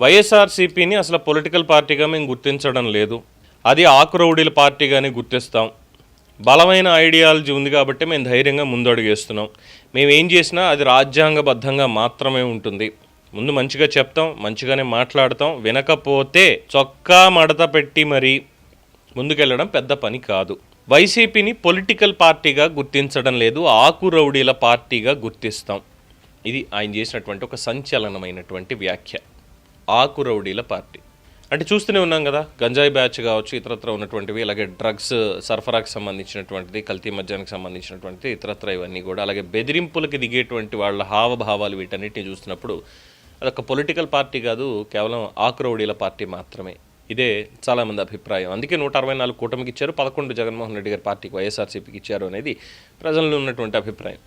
వైఎస్ఆర్సీపీని అసలు పొలిటికల్ పార్టీగా మేము గుర్తించడం లేదు, అది ఆకురౌడీల పార్టీగానే గుర్తిస్తాం. బలమైన ఐడియాలజీ ఉంది కాబట్టి మేము ధైర్యంగా ముందడుగేస్తున్నాం. మేము ఏం చేసినా అది రాజ్యాంగబద్ధంగా మాత్రమే ఉంటుంది. ముందు మంచిగా చెప్తాం, మంచిగానే మాట్లాడతాం. వినకపోతే చొక్కా మడత పెట్టి మరీ ముందుకెళ్ళడం పెద్ద పని కాదు. వైసీపీని పొలిటికల్ పార్టీగా గుర్తించడం లేదు, ఆకురౌడీల పార్టీగా గుర్తిస్తాం. ఇది ఆయన చేసినటువంటి ఒక సంచలనమైనటువంటి వ్యాఖ్య. ఆకురౌడీల పార్టీ అంటే చూస్తూనే ఉన్నాం కదా, గంజాయి బ్యాచ్ కావచ్చు, ఇతరత్ర ఉన్నటువంటివి, అలాగే డ్రగ్స్ సరఫరాకి సంబంధించినటువంటిది, కల్తీ మద్యానికి సంబంధించినటువంటిది, ఇతరత్ర ఇవన్నీ కూడా, అలాగే బెదిరింపులకు దిగేటువంటి వాళ్ళ హావభావాలు, వీటన్నిటిని చూసినప్పుడు అదొక పొలిటికల్ పార్టీ కాదు, కేవలం ఆకురౌడీల పార్టీ మాత్రమే. ఇదే చాలామంది అభిప్రాయం. అందుకే 164 కూటమికి ఇచ్చారు, 11 జగన్మోహన్ రెడ్డి గారి పార్టీకి వైఎస్ఆర్సీపీకి ఇచ్చారు అనేది ప్రజల్లో ఉన్నటువంటి అభిప్రాయం.